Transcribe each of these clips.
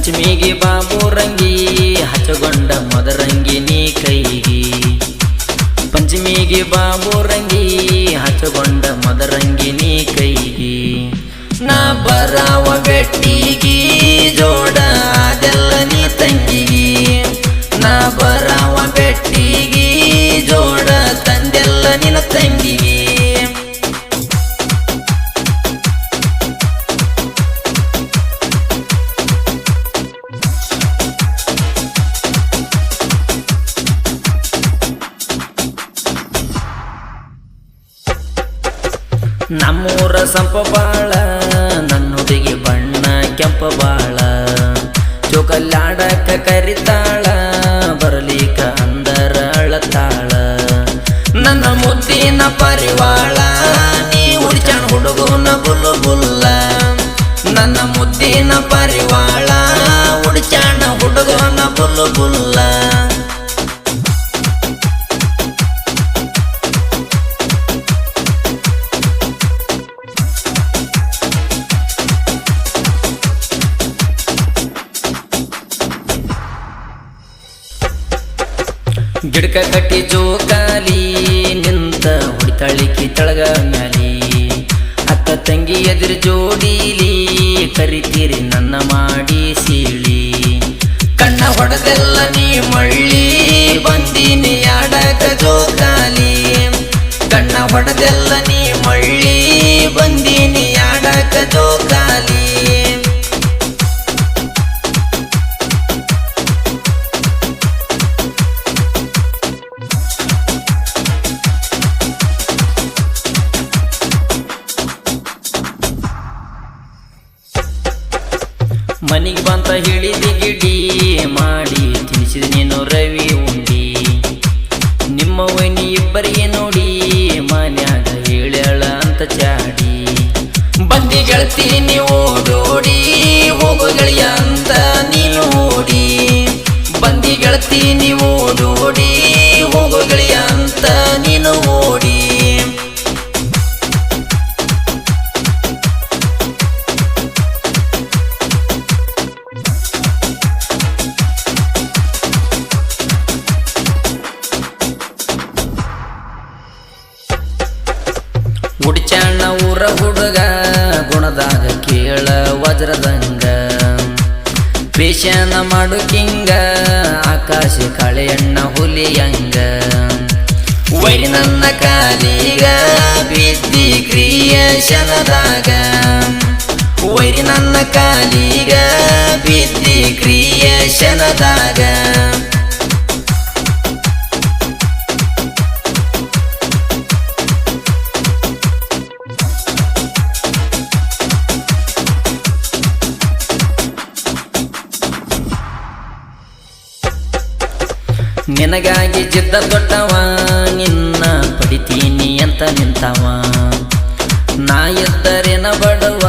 ಪಂಚಮಿಗೆ ಬಾಬುರಂಗಿ ಹಚ್ಚಗೊಂಡ ಮದರಂಗಿ ನೀ ಕೈಗಿ ಪಂಚಮಿಗೆ ಬಾಬುರಂಗಿ ಹಚ್ಚಗೊಂಡ ಮದರಂಗಿ ನೀ ಕೈಗಿ ನಾ ಬರಾವ ಬೆಟ್ಟಿಗಿ ಜೋಡ ಅದೆಲ್ಲ ನೀ ತಂಗಿಗಿ ನಾ ಬರಾವ ಬೆಟ್ಟಿಗಿ ಜೋಡ ತಂದೆಲ್ಲ ನಿನ್ನ ತಂಗಿಗಿ ನಮ್ಮೂರ ಸಂಪ ಬಾಳ ನನ್ನುಡಿಗೆ ಬಣ್ಣ ಕೆಂಪ ಬಾಳ ಚೋಕಲ್ಲಾಡಕ ಕರಿತಾಳ ಬರಲಿಕ ಅಂದರ ಅಳತಾಳ ನನ್ನ ಮುದ್ದಿನ ಪರಿವಾಳ ನೀ ಉಡ್ಚಾಣ ಹುಡುಗನ ಬುಲ್ಲು ಬುಲ್ಲ ನನ್ನ ಮುದ್ದಿನ ಪರಿವಾಳ ಉಡ್ಚಾಣ ಹುಡುಗನ ಬುಲ್ಲು ಬುಲ್ಲ ಗಿಡಕ ಕಟ್ಟಿ ಜೋಕಾಲಿ ನಿಂತ ಹುಡಿತಾಳಿಕಿ ತಳಗ ಮ್ಯಾಲಿ ಅಕ್ಕ ತಂಗಿ ಎದುರು ಜೋಡೀಲಿ ಕರಿತೀರಿ ನನ್ನ ಮಾಡಿ ಸೀಳಿ ಕಣ್ಣ ಹೊಡೆದೆಲ್ಲ ನೀ ಮಳ್ಳಿ ಬಂದೀನಿ ಆಡಕ ಜೋಕಾಲಿ ಕಣ್ಣ ಹೊಡೆದೆಲ್ಲ ನೀ ಮಳ್ಳಿ ಬಂದೀನಿ ಆಡಕ ಜೋಕಾಲಿ ಮನಿಗೆ ಬಂತ ಹಿಡಿದಿ ಗಿಡಿ ಮಾಡಿ ತಿನ್ನಿಸಿದ ನೀನು ರವಿ ಉಂಡಿ ನಿಮ್ಮ ವೈನಿ ಇಬ್ಬರಿಗೆ ನೋಡಿ ಮನ್ಯಾಗ ಹೇಳ್ಯಾಳ ಅಂತ ಚಾಡಿ ಬಂದಿ ಗೆಳತಿ ನೀವು ಓಡೋಡಿ ಹೋಗೋ ಗೆಳೆಯ ಅಂತ ನೀನು ಓಡಿ ಬಂದಿ ಗೆಳತಿ ನೀವು ಓಡೋಡಿ ಹೋಗೋ ಗೆಳೆಯ ಅಂತ ನೀನು ಓಡಿ ಉಡ್ಚಾಣ ಊರ ಹುಡುಗ ಗುಣದಾಗ ಕೇಳ ವಜ್ರದಂಗ ಪೇಶನ ಮಾಡು ಕಿಂಗ ಆಕಾಶ ಕಳೆಯಣ್ಣ ಹುಲಿಯಂಗ ವೈರಿ ನನ್ನ ಕಾಲಿಗ ಬಿದ್ದಿ ಕ್ರಿಯೇಷನದಾಗ ವೈರಿ ನನ್ನ ಕಾಲಿಗ ಬಿದ್ದಿ ಕ್ರಿಯೇಷನದಾಗ ನಿನಗಾಗಿ ಜಿದ್ದ ದೊಡ್ಡವ ನಿನ್ನ ಪಡಿತೀನಿ ಅಂತ ನಿಂತವ ನಾ ಎದ್ದರೇನ ಬಡವ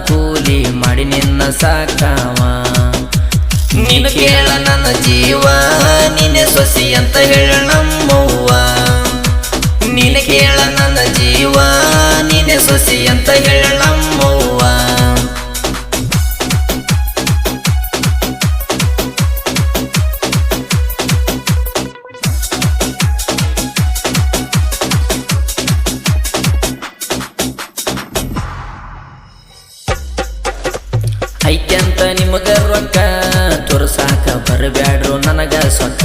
ಕೂಲಿ ಮಾಡಿ ನಿನ್ನ ಸಾಕವ ನೀನು ಕೇಳ ನನ್ನ ಜೀವ ನೀನೆ ಸೊಸಿ ಅಂತ ಹೇಳ ನಮ್ಮವ್ವ ನೀನು ಕೇಳ ನನ್ನ ಜೀವ ನೀನೆ ಸೊಸಿ ಅಂತ ಹೇಳ ನಮ್ಮವ್ವ ಐತ್ಯಂತ ನಿಮಗ ರೊಕ್ಕ ತೋರ್ಸಾಕ ಬರಬ್ಯಾಡ್ರು ನನಗ ಸೊಕ್ಕ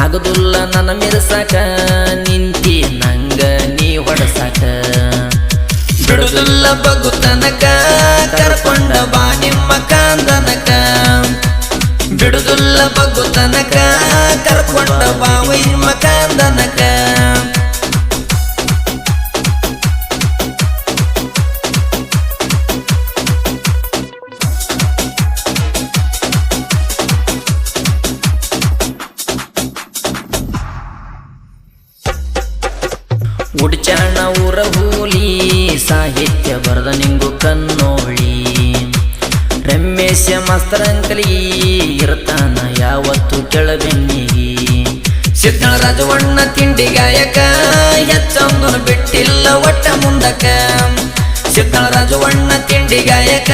ಆಗುದಿಲ್ಲ ನನ್ನ ಮಿರ್ಸಾಕ ನಿಂತಿ ನಂಗ ನೀ ಹೊಡಸಾಕ ಬಿಡುದಿಲ್ಲ ಬಗ್ಗು ತನಕ ಕರ್ಕೊಂಡ ಬಾ ನಿಮ್ಮ ಕಾಂದನಕ ಬಿಡುದಿಲ್ಲ ಬಗ್ಗು ತನಕ ಕರ್ಕೊಂಡ ಬಾ ನಿಮ್ಮ ಕಾಂದನಕ ಉಡ್ಚಾಣ ಊರ ಹೂಲಿ ಸಾಹಿತ್ಯ ಬರದ ನಿಂಗು ಕನ್ನೋಳಿ ರಮೇಶ ಮಾಸ್ತರಂಕಲಿ ಇರ್ತಾನ ಯಾವತ್ತು ಕೆಳಬೆನ್ನಿಗಿ ಸಿದ್ಧಳ ರಾಜವಣ್ಣ ತಿಂಡಿ ಗಾಯಕ ಹೆಚ್ಚೊಂದು ಬಿಟ್ಟಿಲ್ಲ ಒಟ್ಟ ಮುಂದಕ ಸಿದ್ಧಳ ರಾಜವಣ್ಣ ತಿಂಡಿ ಇಂಡಿ ಗಾಯಕ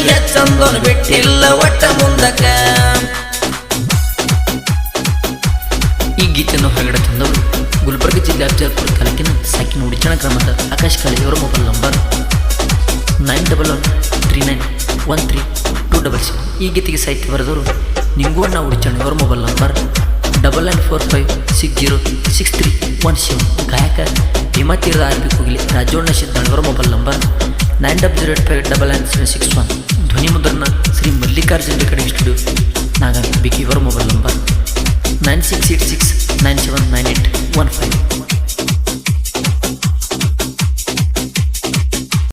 ಹೆಚ್ಚಂದೋನ್ ಬಿಟ್ಟಿಲ್ಲ ಒಟ್ಟ ಮುಂದಕ. ಈ ಗೀತೆಯನ್ನು ಹೊರಗಡೆ ತಂದವರು ಗುಲ್ಬರ್ಗ ಜಿಲ್ಲೆ ಅಫಜಲ್ಪುರ ತಾಲೂಕಿನ ಸಾಕಿನ ಉಡಿಚಣ ಗ್ರಾಮದ ಆಕಾಶ್ ಕಾಳೆ ಇವರ ಮೊಬೈಲ್ ನಂಬರ್ 9113913266. ಈ ಗೀತೆಗೆ ಸಾಹಿತ್ಯ ಬರೆದವರು ನಿಂಗೂಣ್ಣ ಉಡಿಚಣ ಇವರ ಮೊಬೈಲ್ ನಂಬರ್ 9945606317. ಗಾಯಕ ಭೀಮಾತೀರದ ಆರ್ಪಿ ಕೋಗಿಲೆ ರಾಜೋಣ್ಣ ಸಿದ್ದಾಳ್ ಇವರ ಮೊಬೈಲ್ ನಂಬರ್ 90859961. ಧ್ವನಿ ಮುದ್ರಣ ಶ್ರೀ ಮಲ್ಲಿಕಾರ್ಜುನ್ ರೆಕಾರ್ಡಿಂಗ್ ಸ್ಟುಡಿಯೋ ನಾಗಂಗ್ ಬಿಕಿ ಇವರ ಮೊಬೈಲ್ ನಂಬರ್ 9686979815.